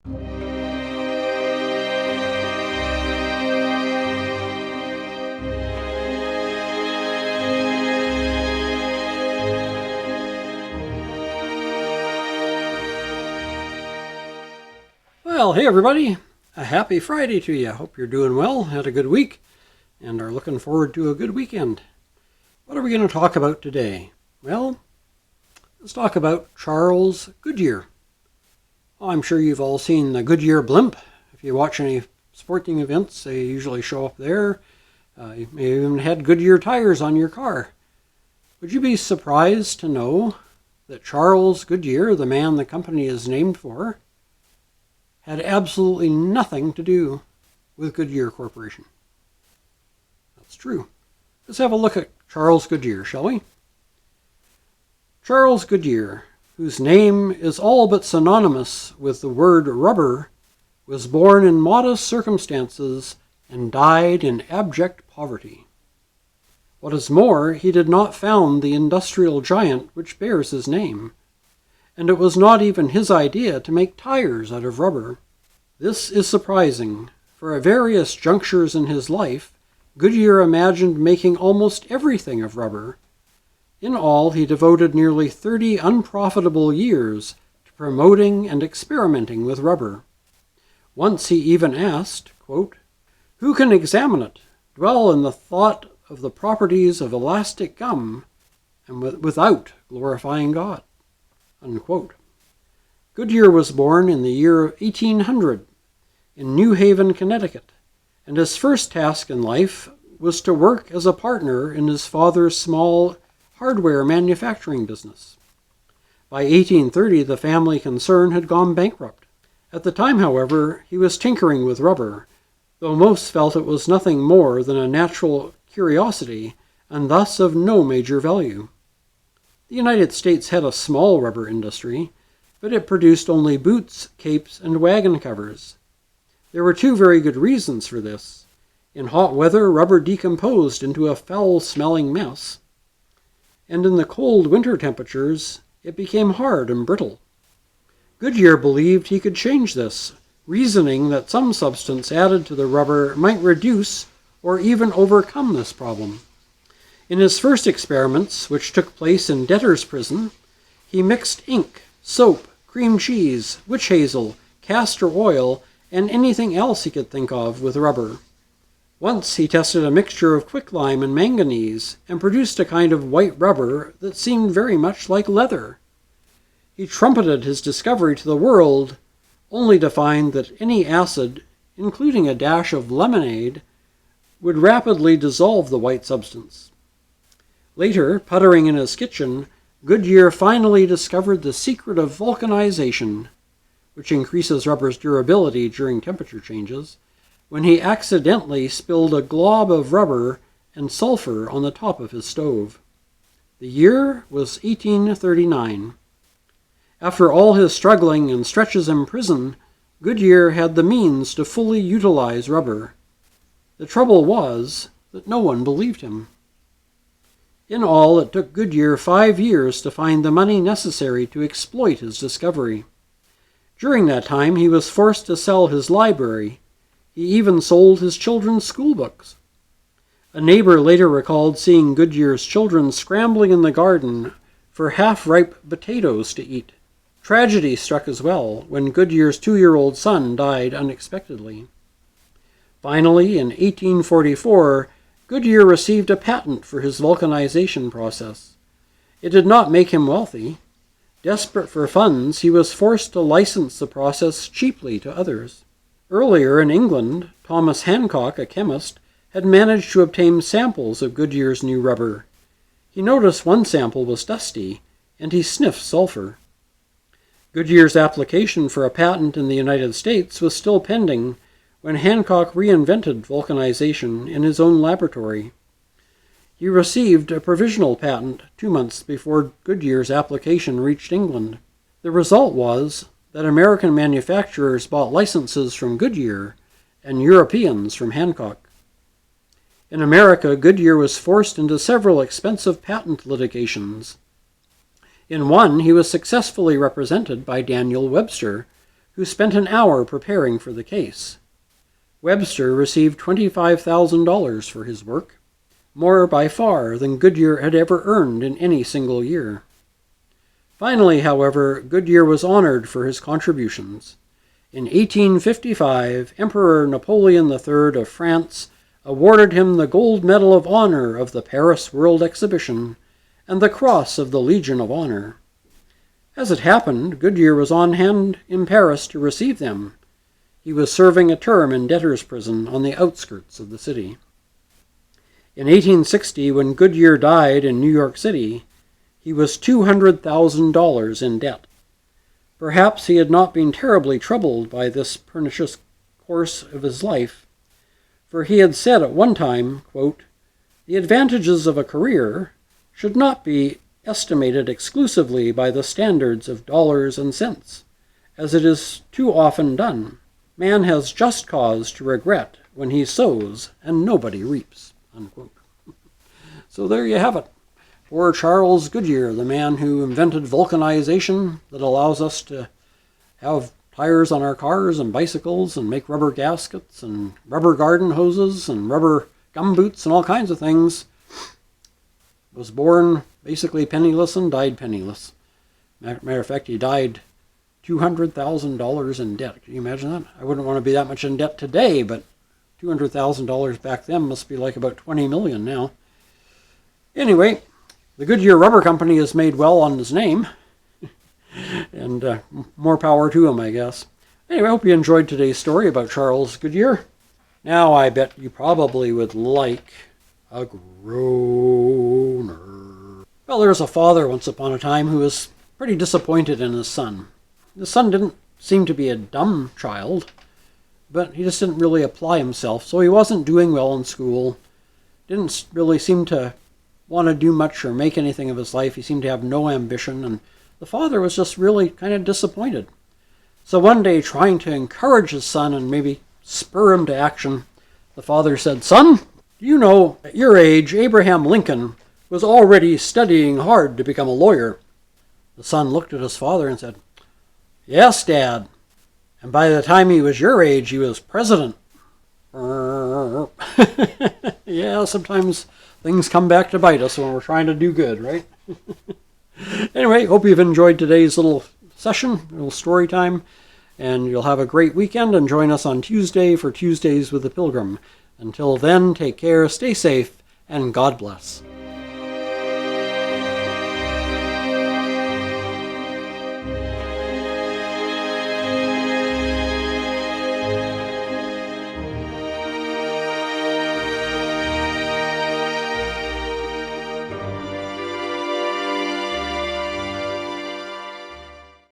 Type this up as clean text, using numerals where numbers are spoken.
Well, hey everybody, a happy Friday to you. Hope you're doing well, had a good week, and are looking forward to a good weekend. What are we going to talk about today? Well, let's talk about Charles Goodyear. I'm sure you've all seen the Goodyear blimp. If you watch any sporting events, they usually show up there. You may have even had Goodyear tires on your car. Would you be surprised to know that Charles Goodyear, the man the company is named for, had absolutely nothing to do with Goodyear Corporation? That's true. Let's have a look at Charles Goodyear, shall we? Charles Goodyear, whose name is all but synonymous with the word rubber, was born in modest circumstances and died in abject poverty. What is more, he did not found the industrial giant which bears his name, and it was not even his idea to make tires out of rubber. This is surprising, for at various junctures in his life, Goodyear imagined making almost everything of rubber. In all, he devoted nearly 30 unprofitable years to promoting and experimenting with rubber. Once he even asked, quote, "Who can examine it, dwell in the thought of the properties of elastic gum, and without glorifying God?" Unquote. Goodyear was born in the year 1800 in New Haven, Connecticut, and his first task in life was to work as a partner in his father's small hardware manufacturing business. By 1830, the family concern had gone bankrupt. At the time, however, he was tinkering with rubber, though most felt it was nothing more than a natural curiosity and thus of no major value. The United States had a small rubber industry, but it produced only boots, capes, and wagon covers. There were two very good reasons for this. In hot weather, rubber decomposed into a foul-smelling mess, and in the cold winter temperatures, it became hard and brittle. Goodyear believed he could change this, reasoning that some substance added to the rubber might reduce or even overcome this problem. In his first experiments, which took place in debtor's prison, he mixed ink, soap, cream cheese, witch hazel, castor oil, and anything else he could think of with rubber. Once he tested a mixture of quicklime and manganese and produced a kind of white rubber that seemed very much like leather. He trumpeted his discovery to the world, only to find that any acid, including a dash of lemonade, would rapidly dissolve the white substance. Later, puttering in his kitchen, Goodyear finally discovered the secret of vulcanization, which increases rubber's durability during temperature changes, when he accidentally spilled a glob of rubber and sulfur on the top of his stove. The year was 1839. After all his struggling and stretches in prison, Goodyear had the means to fully utilize rubber. The trouble was that no one believed him. In all, it took Goodyear 5 years to find the money necessary to exploit his discovery. During that time, he was forced to sell his library. He even sold his children's school books. A neighbor later recalled seeing Goodyear's children scrambling in the garden for half-ripe potatoes to eat. Tragedy struck as well when Goodyear's 2-year-old son died unexpectedly. Finally, in 1844, Goodyear received a patent for his vulcanization process. It did not make him wealthy. Desperate for funds, he was forced to license the process cheaply to others. Earlier in England, Thomas Hancock, a chemist, had managed to obtain samples of Goodyear's new rubber. He noticed one sample was dusty, and he sniffed sulfur. Goodyear's application for a patent in the United States was still pending when Hancock reinvented vulcanization in his own laboratory. He received a provisional patent 2 months before Goodyear's application reached England. The result was that American manufacturers bought licenses from Goodyear and Europeans from Hancock. In America, Goodyear was forced into several expensive patent litigations. In one, he was successfully represented by Daniel Webster, who spent an hour preparing for the case. Webster received $25,000 for his work, more by far than Goodyear had ever earned in any single year. Finally, however, Goodyear was honored for his contributions. In 1855, Emperor Napoleon III of France awarded him the Gold Medal of Honor of the Paris World Exhibition and the Cross of the Legion of Honor. As it happened, Goodyear was on hand in Paris to receive them. He was serving a term in debtor's prison on the outskirts of the city. In 1860, when Goodyear died in New York City, he was $200,000 in debt. Perhaps he had not been terribly troubled by this pernicious course of his life, for he had said at one time, quote, "The advantages of a career should not be estimated exclusively by the standards of dollars and cents, as it is too often done. Man has just cause to regret when he sows and nobody reaps." Unquote. So there you have it. Poor Charles Goodyear, the man who invented vulcanization that allows us to have tires on our cars and bicycles and make rubber gaskets and rubber garden hoses and rubber gum boots and all kinds of things, was born basically penniless and died penniless. Matter of fact, he died $200,000 in debt. Can you imagine that? I wouldn't want to be that much in debt today, but $200,000 back then must be like about $20 million now. Anyway, the Goodyear Rubber Company is made well on his name, and more power to him, I guess. Anyway, I hope you enjoyed today's story about Charles Goodyear. Now I bet you probably would like a groaner. Well, there was a father once upon a time who was pretty disappointed in his son. The son didn't seem to be a dumb child, but he just didn't really apply himself, so he wasn't doing well in school, didn't really seem to want to do much or make anything of his life. He seemed to have no ambition, and the father was just really kind of disappointed. So one day, trying to encourage his son and maybe spur him to action, the father said, "Son, do you know, at your age, Abraham Lincoln was already studying hard to become a lawyer?" The son looked at his father and said, "Yes, Dad. And by the time he was your age, he was president." Yeah, sometimes things come back to bite us when we're trying to do good, right? Anyway, hope you've enjoyed today's little session, little story time, and you'll have a great weekend, and join us on Tuesday for Tuesdays with the Pilgrim. Until then, take care, stay safe, and God bless.